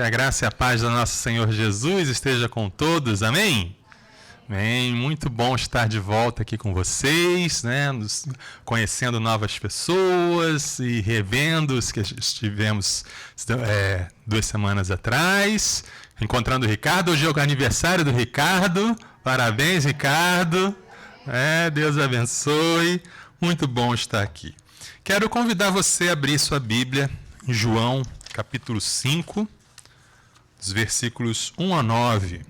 Que a graça e a paz do nosso Senhor Jesus esteja com todos, amém? Amém, muito bom estar de volta aqui com vocês, né? Conhecendo novas pessoas e revendo os que estivemos 2 semanas atrás, encontrando o Ricardo. Hoje é o aniversário do Ricardo, parabéns, Ricardo, Deus abençoe, muito bom estar aqui. Quero convidar você a abrir sua Bíblia em João, capítulo 5, dos versículos 1 a 9.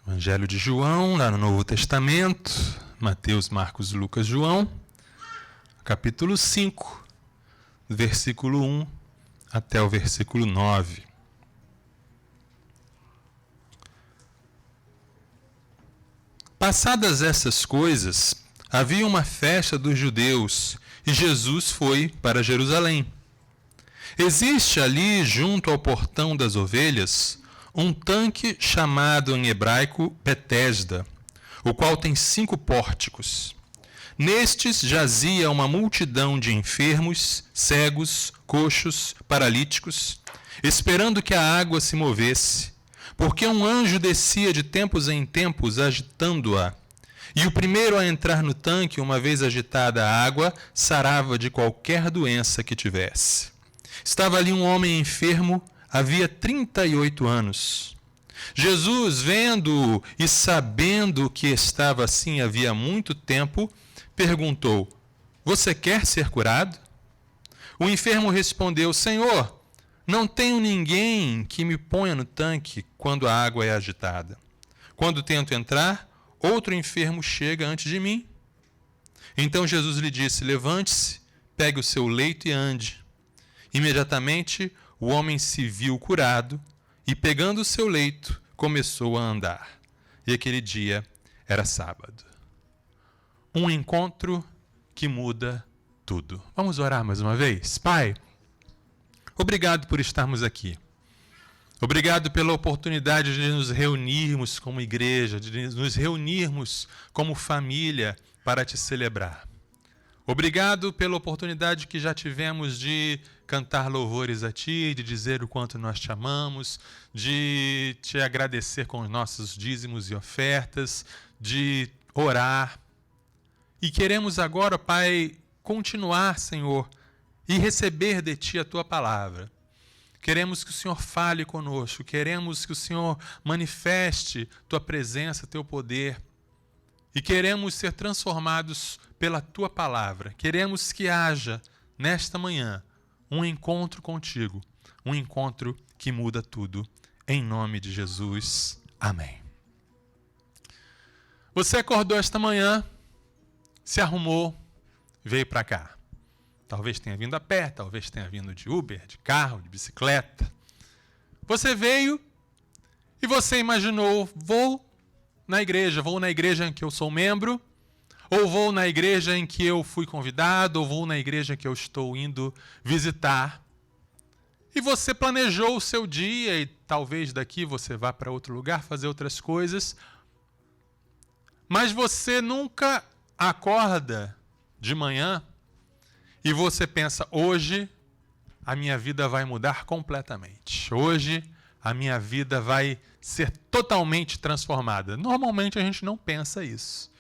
Evangelho de João, lá no Novo Testamento, Mateus, Marcos, Lucas, João, capítulo 5, versículo 1 até o versículo 9. Passadas essas coisas, havia uma festa dos judeus e Jesus foi para Jerusalém. Existe ali, junto ao portão das ovelhas, um tanque chamado em hebraico Betesda, o qual tem 5 pórticos. Nestes jazia uma multidão de enfermos, cegos, coxos, paralíticos, esperando que a água se movesse, porque um anjo descia de tempos em tempos agitando-a. E o primeiro a entrar no tanque, uma vez agitada a água, sarava de qualquer doença que tivesse. Estava ali um homem enfermo, havia 38 anos. Jesus, vendo-o e sabendo que estava assim havia muito tempo, perguntou: "Você quer ser curado?" O enfermo respondeu: "Senhor, não tenho ninguém que me ponha no tanque quando a água é agitada. Quando tento entrar, outro enfermo chega antes de mim." Então Jesus lhe disse: "Levante-se, pegue o seu leito e ande." Imediatamente o homem se viu curado e, pegando o seu leito, começou a andar. E aquele dia era sábado. Um encontro que muda tudo. Vamos orar mais uma vez? Pai, obrigado por estarmos aqui. Obrigado pela oportunidade de nos reunirmos como igreja, de nos reunirmos como família para te celebrar. Obrigado pela oportunidade que já tivemos de cantar louvores a Ti, de dizer o quanto nós te amamos, de te agradecer com os nossos dízimos e ofertas, de orar. E queremos agora, Pai, continuar, Senhor, e receber de Ti a Tua palavra. Queremos que o Senhor fale conosco, queremos que o Senhor manifeste Tua presença, Teu poder. E queremos ser transformados pela Tua palavra. Queremos que haja, nesta manhã, um encontro contigo. Um encontro que muda tudo. Em nome de Jesus. Amém. Você acordou esta manhã, se arrumou, veio para cá. Talvez tenha vindo a pé, talvez tenha vindo de Uber, de carro, de bicicleta. Você veio e você imaginou: vou na igreja em que eu sou membro, ou vou na igreja em que eu fui convidado, ou vou na igreja que eu estou indo visitar. E você planejou o seu dia e talvez daqui você vá para outro lugar fazer outras coisas. Mas você nunca acorda de manhã e você pensa: hoje a minha vida vai mudar completamente. Hoje a minha vida vai ser totalmente transformada. Normalmente a gente não pensa isso.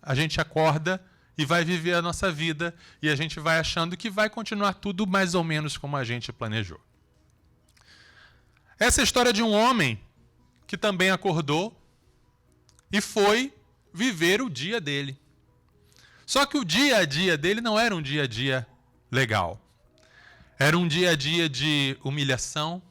A gente acorda e vai viver a nossa vida e a gente vai achando que vai continuar tudo mais ou menos como a gente planejou. Essa é a história de um homem que também acordou e foi viver o dia dele. Só que o dia a dia dele não era um dia a dia legal. Era um dia a dia de humilhação,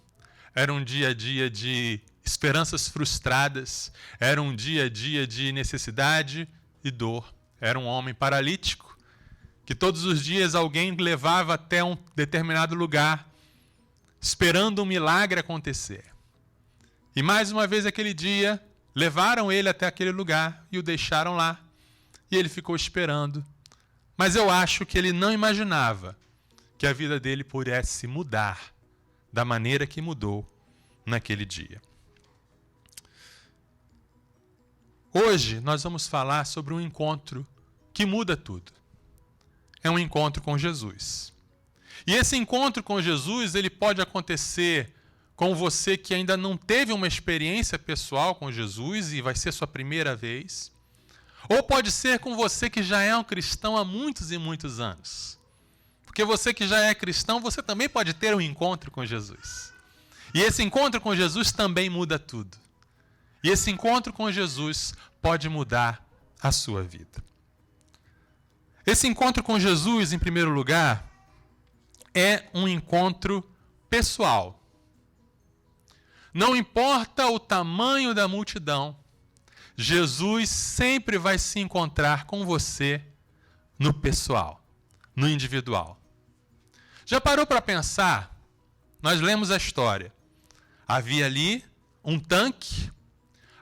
era um dia a dia de esperanças frustradas, era um dia a dia de necessidade e dor. Era um homem paralítico que todos os dias alguém levava até um determinado lugar, esperando um milagre acontecer. E mais uma vez aquele dia, levaram ele até aquele lugar e o deixaram lá. E ele ficou esperando. Mas eu acho que ele não imaginava que a vida dele pudesse mudar da maneira que mudou naquele dia. Hoje nós vamos falar sobre um encontro que muda tudo. É um encontro com Jesus. E esse encontro com Jesus, ele pode acontecer com você que ainda não teve uma experiência pessoal com Jesus e vai ser sua primeira vez. Ou pode ser com você que já é um cristão há muitos e muitos anos. Porque você que já é cristão, você também pode ter um encontro com Jesus. E esse encontro com Jesus também muda tudo. E esse encontro com Jesus pode mudar a sua vida. Esse encontro com Jesus, em primeiro lugar, é um encontro pessoal. Não importa o tamanho da multidão, Jesus sempre vai se encontrar com você no pessoal, no individual. Já parou para pensar? Nós lemos a história. Havia ali um tanque,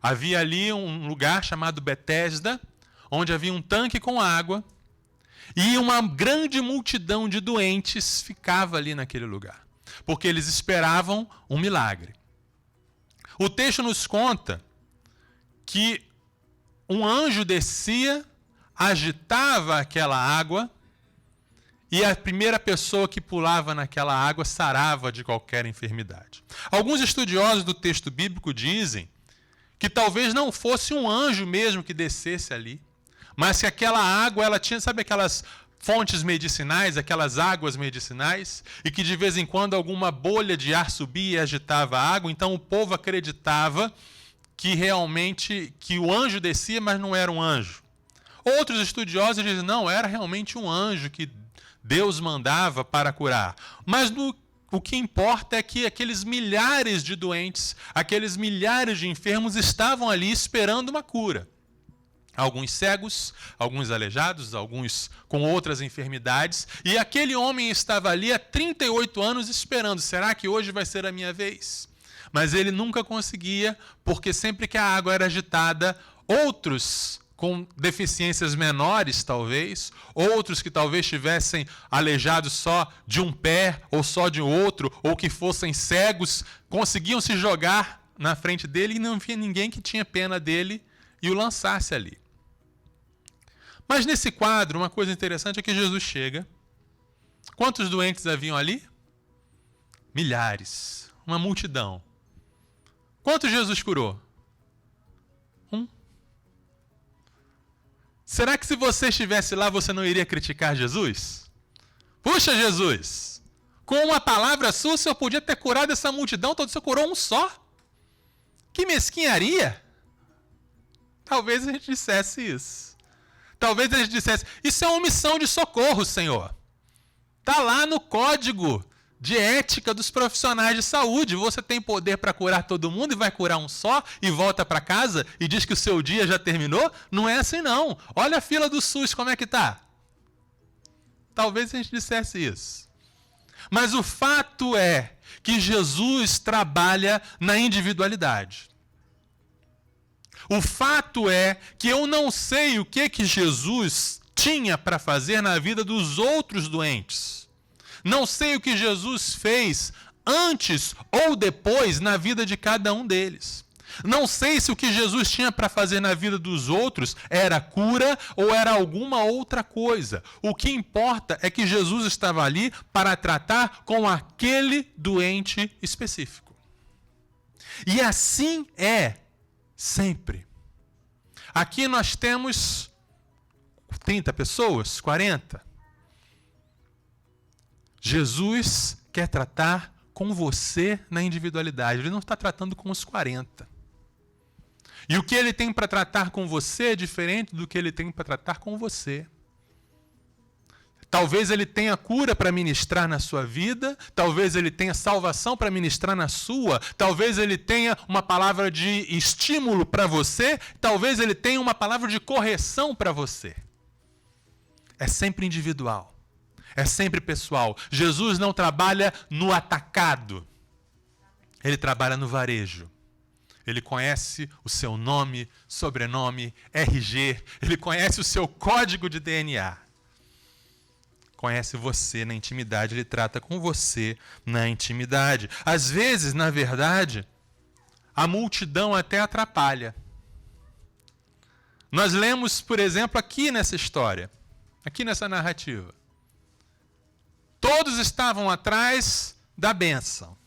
havia ali um lugar chamado Betesda, onde havia um tanque com água, e uma grande multidão de doentes ficava ali naquele lugar, porque eles esperavam um milagre. O texto nos conta que um anjo descia, agitava aquela água, e a primeira pessoa que pulava naquela água sarava de qualquer enfermidade. Alguns estudiosos do texto bíblico dizem que talvez não fosse um anjo mesmo que descesse ali, mas que aquela água, ela tinha, sabe aquelas fontes medicinais, aquelas águas medicinais, e que de vez em quando alguma bolha de ar subia e agitava a água, então o povo acreditava que realmente que o anjo descia, mas não era um anjo. Outros estudiosos dizem, não, era realmente um anjo que Deus mandava para curar. Mas o que importa é que aqueles milhares de doentes, aqueles milhares de enfermos estavam ali esperando uma cura. Alguns cegos, alguns aleijados, alguns com outras enfermidades. E aquele homem estava ali há 38 anos esperando. Será que hoje vai ser a minha vez? Mas ele nunca conseguia, porque sempre que a água era agitada, outros com deficiências menores, talvez, outros que talvez estivessem aleijados só de um pé ou só de outro, ou que fossem cegos, conseguiam se jogar na frente dele e não havia ninguém que tinha pena dele e o lançasse ali. Mas nesse quadro, uma coisa interessante é que Jesus chega. Quantos doentes haviam ali? Milhares, uma multidão. Quantos Jesus curou? Um. Será que se você estivesse lá, você não iria criticar Jesus? Puxa, Jesus, com uma palavra sua, o senhor podia ter curado essa multidão toda, o senhor curou um só? Que mesquinharia! Talvez a gente dissesse isso. Talvez a gente dissesse, isso é uma missão de socorro, Senhor. Está lá no código de ética dos profissionais de saúde. Você tem poder para curar todo mundo e vai curar um só e volta para casa e diz que o seu dia já terminou? Não é assim não. Olha a fila do SUS, como é que está? Talvez a gente dissesse isso. Mas o fato é que Jesus trabalha na individualidade. O fato é que eu não sei o que Jesus tinha para fazer na vida dos outros doentes. Não sei o que Jesus fez antes ou depois na vida de cada um deles. Não sei se o que Jesus tinha para fazer na vida dos outros era cura ou era alguma outra coisa. O que importa é que Jesus estava ali para tratar com aquele doente específico. E assim é sempre. Aqui nós temos 30 pessoas, 40. Jesus quer tratar com você na individualidade. Ele não está tratando com os 40. E o que ele tem para tratar com você é diferente do que ele tem para tratar com você. Talvez ele tenha cura para ministrar na sua vida, talvez ele tenha salvação para ministrar na sua, talvez ele tenha uma palavra de estímulo para você, talvez ele tenha uma palavra de correção para você. É sempre individual, é sempre pessoal. Jesus não trabalha no atacado, ele trabalha no varejo. Ele conhece o seu nome, sobrenome, RG, ele conhece o seu código de DNA. Conhece você na intimidade, ele trata com você na intimidade. Às vezes, na verdade, a multidão até atrapalha. Nós lemos, por exemplo, aqui nessa história, aqui nessa narrativa. Todos estavam atrás da bênção,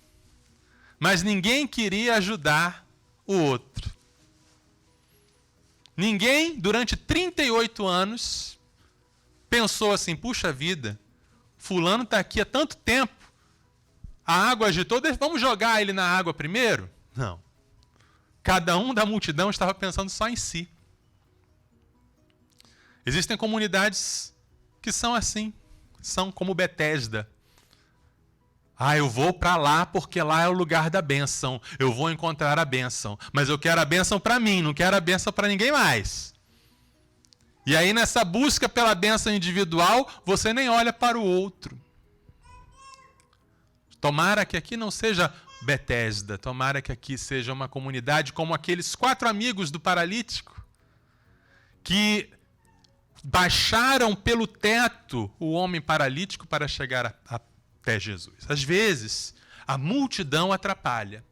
mas ninguém queria ajudar o outro. Ninguém, durante 38 anos, pensou assim, puxa vida, fulano está aqui há tanto tempo, a água agitou, vamos jogar ele na água primeiro? Não. Cada um da multidão estava pensando só em si. Existem comunidades que são assim, são como Betesda. Eu vou para lá porque lá é o lugar da bênção. Eu vou encontrar a bênção. Mas eu quero a bênção para mim, não quero a bênção para ninguém mais. E aí nessa busca pela bênção individual, você nem olha para o outro. Tomara que aqui não seja Betesda, tomara que aqui seja uma comunidade como aqueles 4 amigos do paralítico, que baixaram pelo teto o homem paralítico para chegar até Jesus. Às vezes, a multidão atrapalha.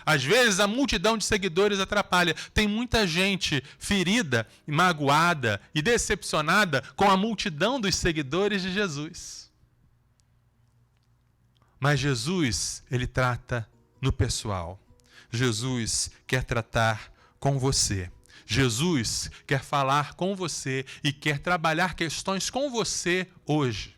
Às vezes, a multidão de seguidores atrapalha. Tem muita gente ferida, magoada e decepcionada com a multidão dos seguidores de Jesus. Mas Jesus, ele trata no pessoal. Jesus quer tratar com você. Jesus quer falar com você e quer trabalhar questões com você hoje.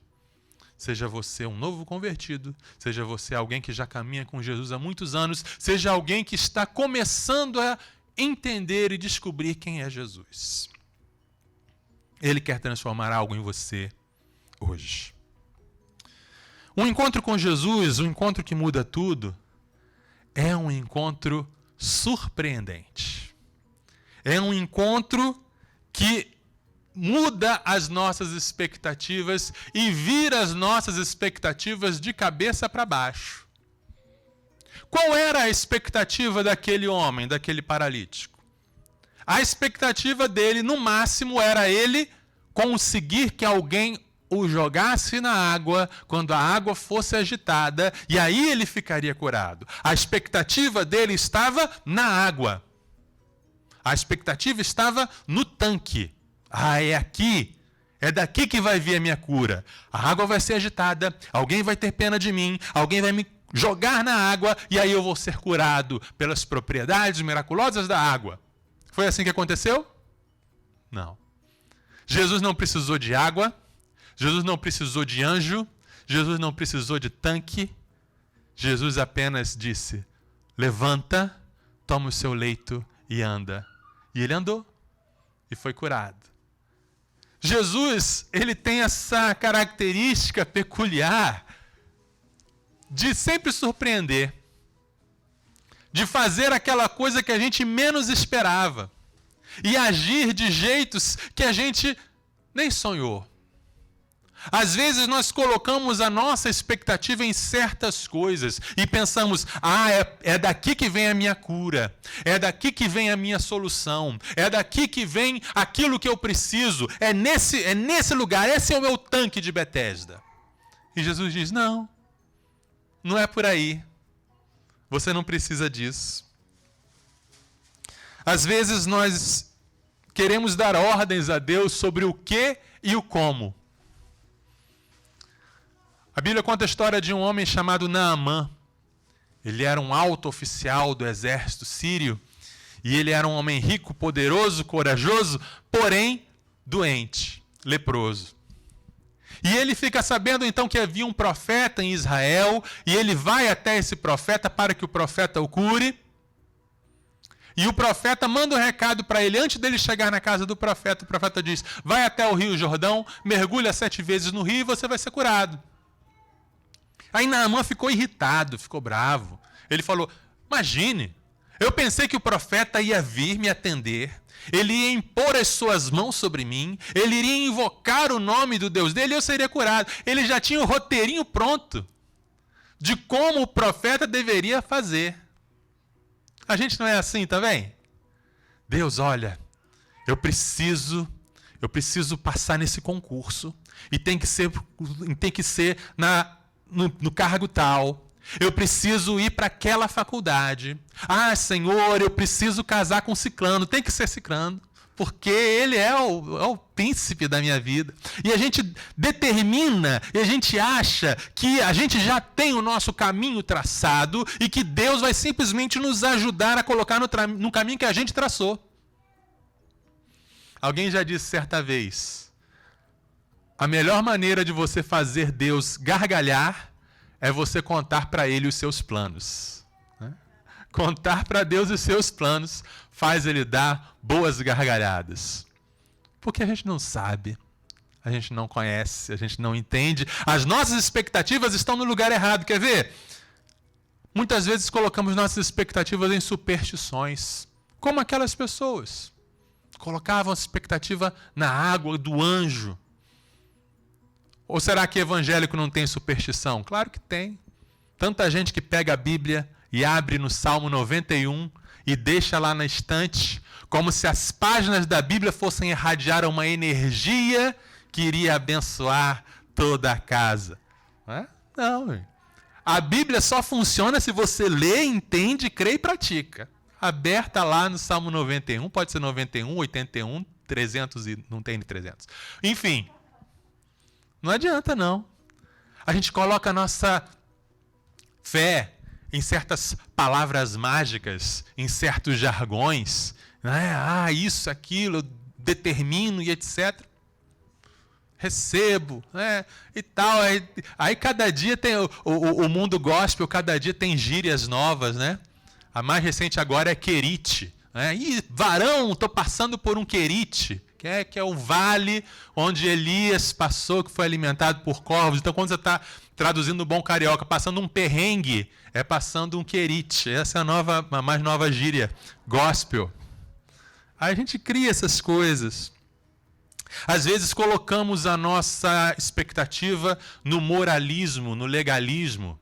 Seja você um novo convertido, seja você alguém que já caminha com Jesus há muitos anos, seja alguém que está começando a entender e descobrir quem é Jesus. Ele quer transformar algo em você hoje. Um encontro com Jesus, um encontro que muda tudo, é um encontro surpreendente. É um encontro que muda as nossas expectativas e vira as nossas expectativas de cabeça para baixo. Qual era a expectativa daquele homem, daquele paralítico? A expectativa dele, no máximo, era ele conseguir que alguém o jogasse na água quando a água fosse agitada e aí ele ficaria curado. A expectativa dele estava na água. A expectativa estava no tanque. É aqui, é daqui que vai vir a minha cura. A água vai ser agitada, alguém vai ter pena de mim, alguém vai me jogar na água e aí eu vou ser curado pelas propriedades miraculosas da água. Foi assim que aconteceu? Não. Jesus não precisou de água, Jesus não precisou de anjo, Jesus não precisou de tanque. Jesus apenas disse, levanta, toma o seu leito e anda. E ele andou e foi curado. Jesus, ele tem essa característica peculiar de sempre surpreender, de fazer aquela coisa que a gente menos esperava e agir de jeitos que a gente nem sonhou. Às vezes nós colocamos a nossa expectativa em certas coisas e pensamos, é daqui que vem a minha cura, é daqui que vem a minha solução, é daqui que vem aquilo que eu preciso, é nesse lugar, esse é o meu tanque de Betesda. E Jesus diz, não é por aí, você não precisa disso. Às vezes nós queremos dar ordens a Deus sobre o que e o como. A Bíblia conta a história de um homem chamado Naamã. Ele era um alto oficial do exército sírio e ele era um homem rico, poderoso, corajoso, porém doente, leproso. E ele fica sabendo então que havia um profeta em Israel e ele vai até esse profeta para que o profeta o cure. E o profeta manda um recado para ele. Antes dele chegar na casa do profeta, o profeta diz, vai até o rio Jordão, mergulha 7 vezes no rio e você vai ser curado. Aí Naamã ficou irritado, ficou bravo. Ele falou, imagine, eu pensei que o profeta ia vir me atender, ele ia impor as suas mãos sobre mim, ele iria invocar o nome do Deus dele e eu seria curado. Ele já tinha o roteirinho pronto de como o profeta deveria fazer. A gente não é assim também? Deus, olha, eu preciso passar nesse concurso e tem que ser no cargo tal, eu preciso ir para aquela faculdade. Senhor, eu preciso casar com ciclano, tem que ser ciclano. porque Ele é o príncipe da minha vida. E a gente determina, e a gente acha que a gente já tem o nosso caminho traçado e que Deus vai simplesmente nos ajudar a colocar no caminho que a gente traçou. Alguém já disse certa vez, a melhor maneira de você fazer Deus gargalhar é você contar para Ele os seus planos. Contar para Deus os seus planos faz Ele dar boas gargalhadas. Porque a gente não sabe, a gente não conhece, a gente não entende. As nossas expectativas estão no lugar errado. Quer ver? Muitas vezes colocamos nossas expectativas em superstições. Como aquelas pessoas. Colocavam a expectativa na água do anjo. Ou será que evangélico não tem superstição? Claro que tem. Tanta gente que pega a Bíblia e abre no Salmo 91 e deixa lá na estante, como se as páginas da Bíblia fossem irradiar uma energia que iria abençoar toda a casa. Não. A Bíblia só funciona se você lê, entende, crê e pratica. Aberta lá no Salmo 91, pode ser 91, 81, 300 e não tem 300. Enfim, não adianta não. A gente coloca a nossa fé em certas palavras mágicas, em certos jargões, né? Isso, aquilo, eu determino e etc. Recebo, né? E tal. Aí cada dia tem o mundo gospel, cada dia tem gírias novas, né? A mais recente agora é querite. Né? Ih, varão, estou passando por um querite, que é o vale onde Elias passou, que foi alimentado por corvos. Então, quando você está traduzindo o bom carioca, passando um perrengue, é passando um querite. Essa é a mais nova gíria, gospel. Aí a gente cria essas coisas. Às vezes colocamos a nossa expectativa no moralismo, no legalismo.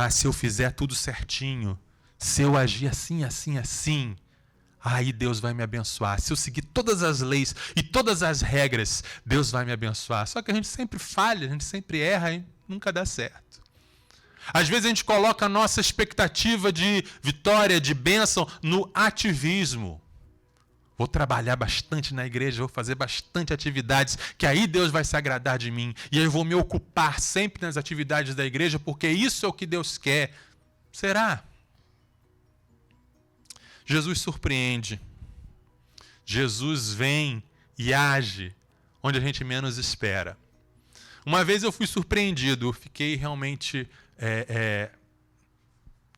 Se eu fizer tudo certinho, se eu agir assim, assim, assim, aí Deus vai me abençoar. Se eu seguir todas as leis e todas as regras, Deus vai me abençoar. Só que a gente sempre falha, a gente sempre erra e nunca dá certo. Às vezes a gente coloca a nossa expectativa de vitória, de bênção, no ativismo. Vou trabalhar bastante na igreja, vou fazer bastante atividades, que aí Deus vai se agradar de mim. E aí eu vou me ocupar sempre nas atividades da igreja, porque isso é o que Deus quer. Será? Jesus surpreende. Jesus vem e age onde a gente menos espera. Uma vez eu fui surpreendido, eu fiquei realmente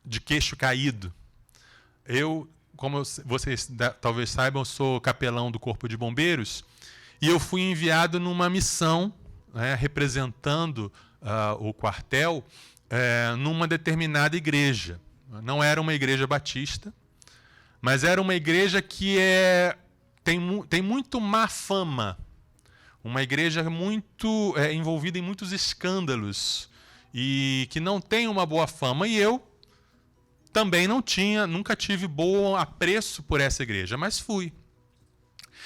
de queixo caído. Como vocês talvez saibam, eu sou capelão do Corpo de Bombeiros e eu fui enviado numa missão, representando o quartel, numa determinada igreja. Não era uma igreja batista, mas era uma igreja que tem muito má fama. Uma igreja muito envolvida em muitos escândalos e que não tem uma boa fama. E eu também nunca tive bom apreço por essa igreja, mas fui.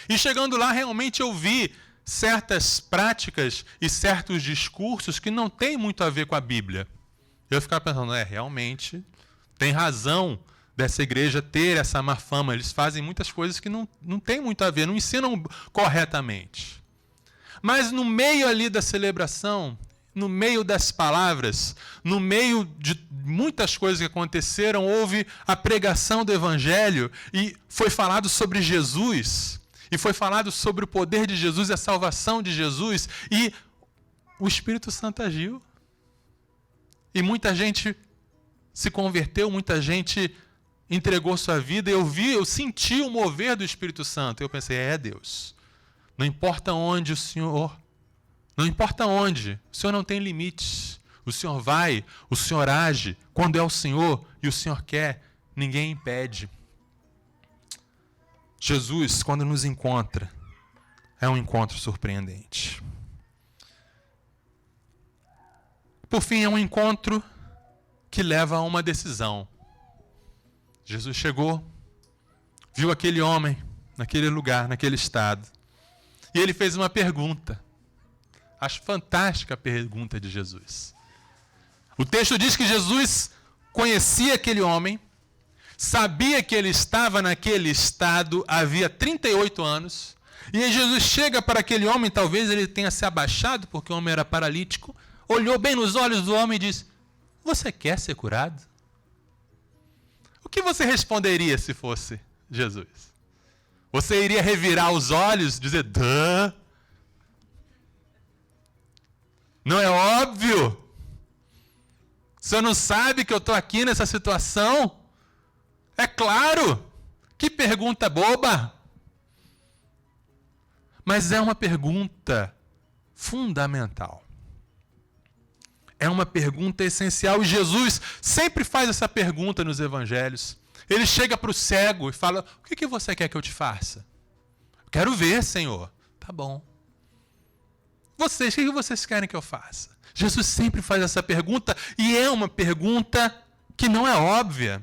E chegando lá, realmente eu vi certas práticas e certos discursos que não têm muito a ver com a Bíblia. Eu ficava pensando, realmente tem razão dessa igreja ter essa má fama. Eles fazem muitas coisas que não tem muito a ver, não ensinam corretamente. Mas no meio ali da celebração, no meio das palavras, no meio de muitas coisas que aconteceram, houve a pregação do Evangelho e foi falado sobre Jesus, e foi falado sobre o poder de Jesus e a salvação de Jesus, e o Espírito Santo agiu. E muita gente se converteu, muita gente entregou sua vida, e eu senti o mover do Espírito Santo. Eu pensei, Deus, não importa onde o Senhor não tem limites. O Senhor vai, o Senhor age, quando é o Senhor e o Senhor quer, ninguém impede. Jesus, quando nos encontra, é um encontro surpreendente. Por fim, é um encontro que leva a uma decisão. Jesus chegou, viu aquele homem, naquele lugar, naquele estado, e ele fez uma pergunta. Acho fantástica a pergunta de Jesus. O texto diz que Jesus conhecia aquele homem sabia que ele estava naquele estado havia 38 anos. E aí Jesus chega para aquele homem, talvez ele tenha se abaixado, porque o homem era paralítico, olhou bem nos olhos do homem e disse: você quer ser curado? O que você responderia se fosse Jesus? Você iria revirar os olhos, dizer: Dã? Não é óbvio? O senhor não sabe que eu estou aqui nessa situação? É claro! Que pergunta boba! Mas é uma pergunta fundamental. É uma pergunta essencial. E Jesus sempre faz essa pergunta nos evangelhos. Ele chega para o cego e fala: o que você quer que eu te faça? Quero ver, Senhor. Tá bom. Vocês, o que vocês querem que eu faça? Jesus sempre faz essa pergunta, e é uma pergunta que não é óbvia.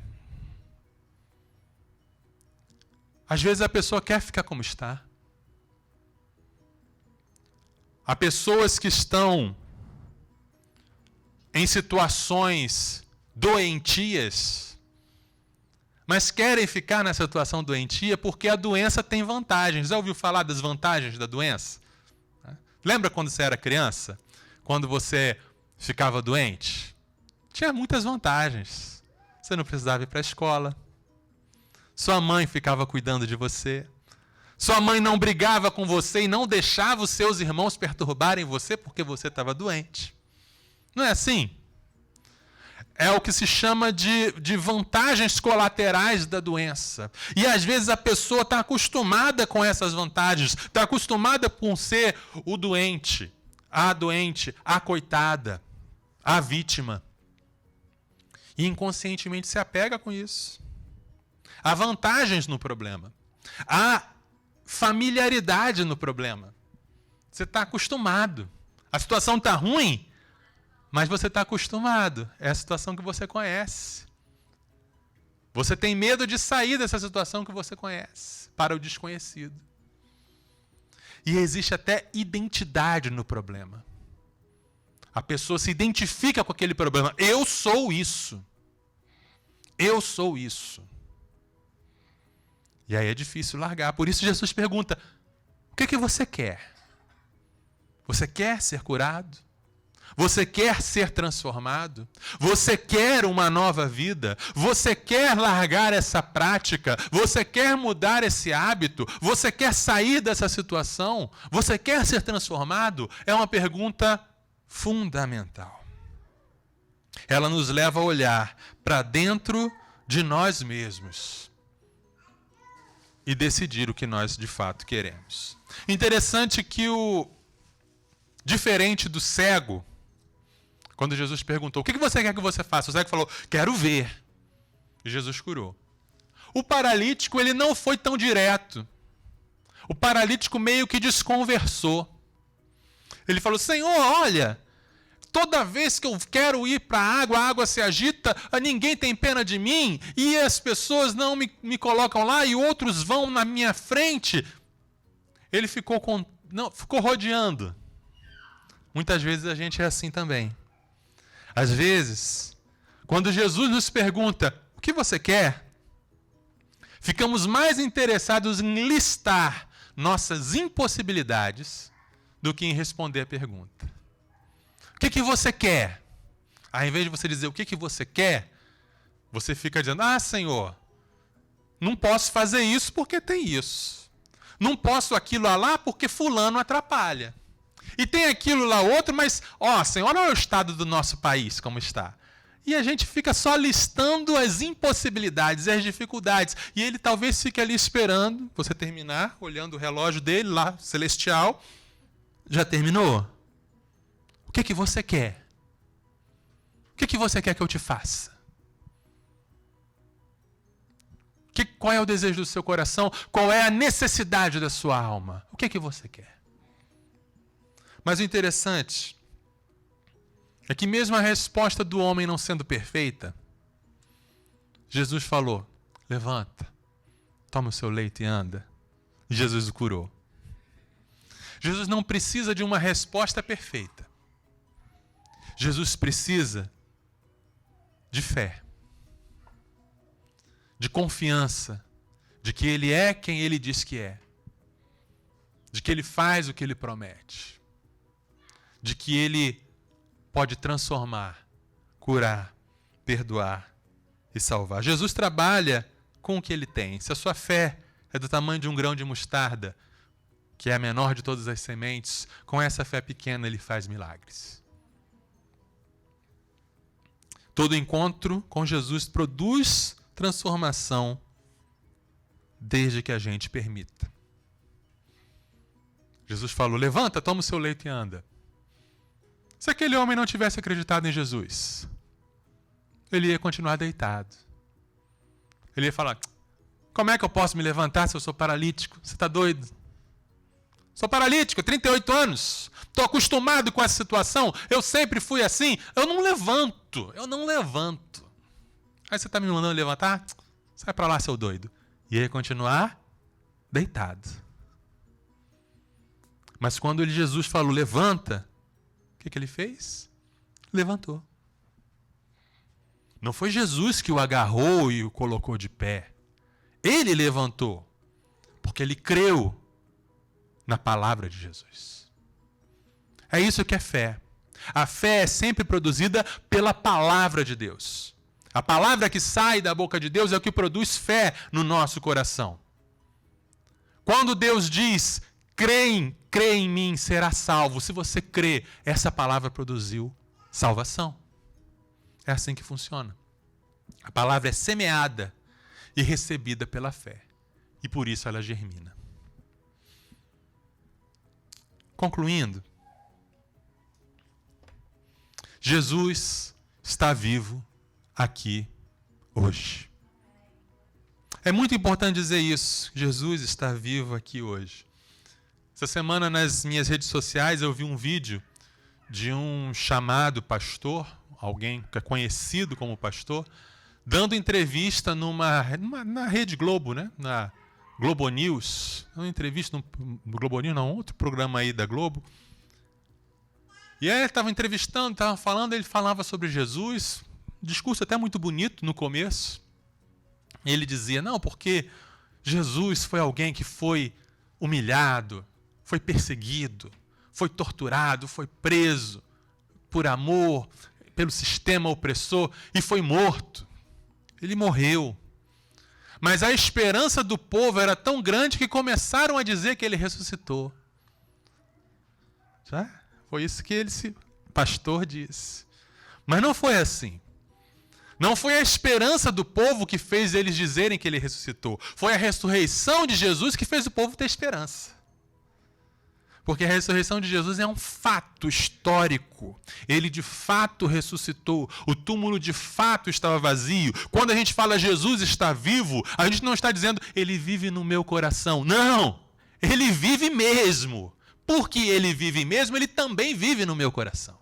Às vezes a pessoa quer ficar como está. Há pessoas que estão em situações doentias, mas querem ficar nessa situação doentia porque a doença tem vantagens. Já ouviu falar das vantagens da doença? Lembra quando você era criança? Quando você ficava doente? Tinha muitas vantagens. Você não precisava ir para a escola. Sua mãe ficava cuidando de você. Sua mãe não brigava com você e não deixava os seus irmãos perturbarem você porque você estava doente. Não é assim? É o que se chama de vantagens colaterais da doença. E às vezes a pessoa está acostumada com essas vantagens, está acostumada com ser o doente, a coitada, a vítima. E inconscientemente se apega com isso. Há vantagens no problema. Há familiaridade no problema. Você está acostumado. A situação está ruim, mas você está acostumado. É a situação que você conhece. Você tem medo de sair dessa situação que você conhece, para o desconhecido. E existe até identidade no problema. A pessoa se identifica com aquele problema. Eu sou isso. Eu sou isso. E aí é difícil largar. Por isso Jesus pergunta: o que você quer? Você quer ser curado? Você quer ser transformado? Você quer uma nova vida? Você quer largar essa prática? Você quer mudar esse hábito? Você quer sair dessa situação? Você quer ser transformado? É uma pergunta fundamental. Ela nos leva a olhar para dentro de nós mesmos e decidir o que nós de fato queremos. Interessante que diferente do cego, quando Jesus perguntou: o que você quer que você faça? O cego falou: quero ver. E Jesus curou. O paralítico, ele não foi tão direto. O paralítico meio que desconversou. Ele falou: Senhor, olha, toda vez que eu quero ir para a água se agita, ninguém tem pena de mim, e as pessoas não me colocam lá, e outros vão na minha frente. Ele ficou rodeando. Muitas vezes a gente é assim também. Às vezes, quando Jesus nos pergunta: o que você quer? Ficamos mais interessados em listar nossas impossibilidades do que em responder a pergunta. O que você quer? Ao invés de você dizer o que você quer, você fica dizendo: Senhor, não posso fazer isso porque tem isso. Não posso aquilo lá porque fulano atrapalha. E tem aquilo lá outro, mas, Senhor, olha o estado do nosso país como está. E a gente fica só listando as impossibilidades, as dificuldades. E ele talvez fique ali esperando você terminar, olhando o relógio dele lá, celestial. Já terminou? O que você quer? O que você quer que eu te faça? Qual é o desejo do seu coração? Qual é a necessidade da sua alma? O que você quer? Mas o interessante é que mesmo a resposta do homem não sendo perfeita, Jesus falou: levanta, toma o seu leito e anda. E Jesus o curou. Jesus não precisa de uma resposta perfeita. Jesus precisa de fé. de confiança, de que Ele é quem Ele diz que é, de que Ele faz o que Ele promete, de que Ele pode transformar, curar, perdoar e salvar. Jesus trabalha com o que Ele tem. Se a sua fé é do tamanho de um grão de mostarda, que é a menor de todas as sementes, com essa fé pequena Ele faz milagres. Todo encontro com Jesus produz transformação, desde que a gente permita. Jesus falou: levanta, toma o seu leito e anda. Se aquele homem não tivesse acreditado em Jesus, ele ia continuar deitado. Ele ia falar: como é que eu posso me levantar se eu sou paralítico? Você está doido? Sou paralítico, 38 anos. Estou acostumado com essa situação. Eu sempre fui assim. Eu não levanto. Aí você está me mandando levantar? Sai para lá, seu doido. E ia continuar deitado. Mas quando Jesus falou: levanta, o que ele fez? Levantou. Não foi Jesus que o agarrou e o colocou de pé. Ele levantou, porque ele creu na palavra de Jesus. É isso que é fé. A fé é sempre produzida pela palavra de Deus. A palavra que sai da boca de Deus é o que produz fé no nosso coração. Quando Deus diz: crê em mim, será salvo. Se você crê, essa palavra produziu salvação. É assim que funciona. A palavra é semeada e recebida pela fé. E por isso ela germina. Concluindo, Jesus está vivo aqui hoje. É muito importante dizer isso. Jesus está vivo aqui hoje. Essa semana, nas minhas redes sociais, eu vi um vídeo de um chamado pastor, alguém que é conhecido como pastor, dando entrevista na Rede Globo, né? Na Globo News. Uma entrevista no Globo News, não, outro programa aí da Globo. E aí ele estava entrevistando, estava falando, ele falava sobre Jesus, discurso até muito bonito no começo. Ele dizia: não, porque Jesus foi alguém que foi humilhado, foi perseguido, foi torturado, foi preso por amor, pelo sistema opressor e foi morto. Ele morreu. Mas a esperança do povo era tão grande que começaram a dizer que ele ressuscitou. Já? Foi isso que esse pastor disse. Mas não foi assim. Não foi a esperança do povo que fez eles dizerem que ele ressuscitou. Foi a ressurreição de Jesus que fez o povo ter esperança. Porque a ressurreição de Jesus é um fato histórico. Ele de fato ressuscitou. O túmulo de fato estava vazio. Quando a gente fala Jesus está vivo, a gente não está dizendo ele vive no meu coração. Não! Ele vive mesmo. Porque ele vive mesmo, ele também vive no meu coração.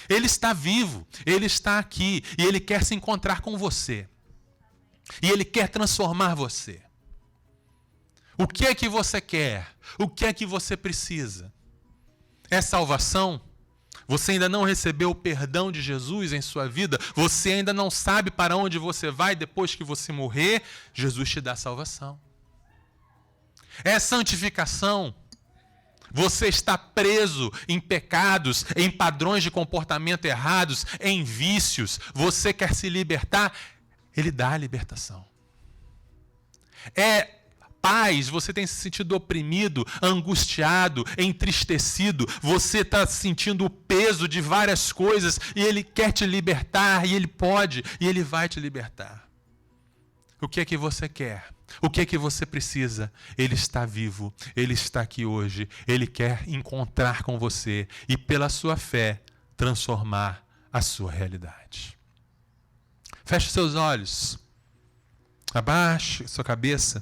Ele está vivo, ele está aqui e ele quer se encontrar com você. E ele quer transformar você. O que é que você quer? O que é que você precisa? É salvação? Você ainda não recebeu o perdão de Jesus em sua vida? Você ainda não sabe para onde você vai depois que você morrer? Jesus te dá salvação. É santificação? Você está preso em pecados, em padrões de comportamento errados, em vícios. Você quer se libertar? Ele dá a libertação. É paz, você tem se sentido oprimido, angustiado, entristecido. Você está sentindo o peso de várias coisas e ele quer te libertar, e ele pode, e ele vai te libertar. O que é que você quer? O que é que você precisa? Ele está vivo, ele está aqui hoje, ele quer encontrar com você e, pela sua fé, transformar a sua realidade. Feche seus olhos, abaixe sua cabeça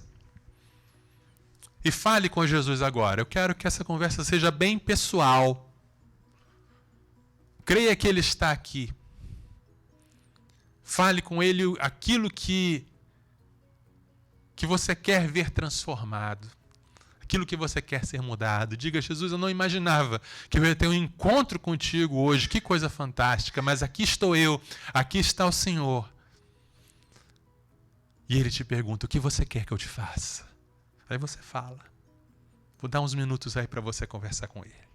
e fale com Jesus agora. Eu quero que essa conversa seja bem pessoal. Creia que ele está aqui. Fale com ele aquilo que você quer ver transformado, aquilo que você quer ser mudado. Diga: Jesus, eu não imaginava que eu ia ter um encontro contigo hoje, que coisa fantástica, mas aqui estou eu, aqui está o Senhor. E ele te pergunta: o que você quer que eu te faça? Aí você fala. Vou dar uns minutos aí para você conversar com ele.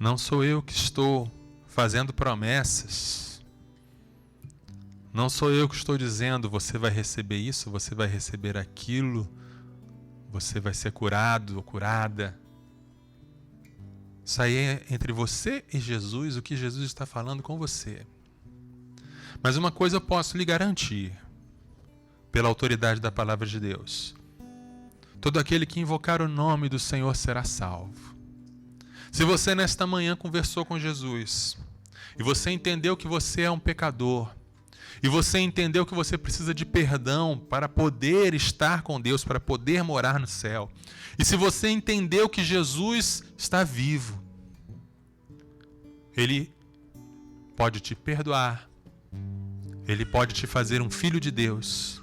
Não sou eu que estou fazendo promessas. Não sou eu que estou dizendo: você vai receber isso, você vai receber aquilo, você vai ser curado ou curada. Isso aí é entre você e Jesus, o que Jesus está falando com você. Mas uma coisa eu posso lhe garantir, pela autoridade da palavra de Deus: todo aquele que invocar o nome do Senhor será salvo. Se você nesta manhã conversou com Jesus, e você entendeu que você é um pecador, e você entendeu que você precisa de perdão para poder estar com Deus, para poder morar no céu, e se você entendeu que Jesus está vivo, Ele pode te perdoar, Ele pode te fazer um filho de Deus,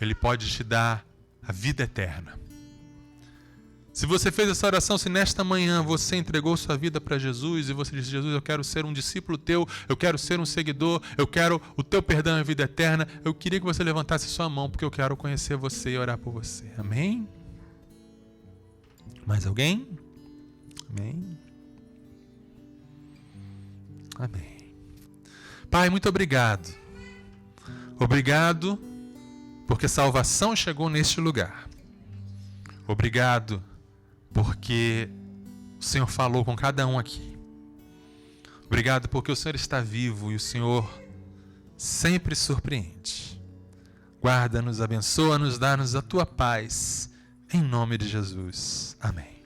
Ele pode te dar a vida eterna. Se você fez essa oração, se nesta manhã você entregou sua vida para Jesus e você disse: Jesus, eu quero ser um discípulo teu, eu quero ser um seguidor, eu quero o teu perdão e a vida eterna, eu queria que você levantasse sua mão, porque eu quero conhecer você e orar por você. Amém? Mais alguém? Amém? Amém. Pai, muito obrigado. Obrigado porque salvação chegou neste lugar. Obrigado porque o Senhor falou com cada um aqui. Obrigado porque o Senhor está vivo e o Senhor sempre surpreende. Guarda-nos, abençoa-nos, dá-nos a tua paz. Em nome de Jesus. Amém.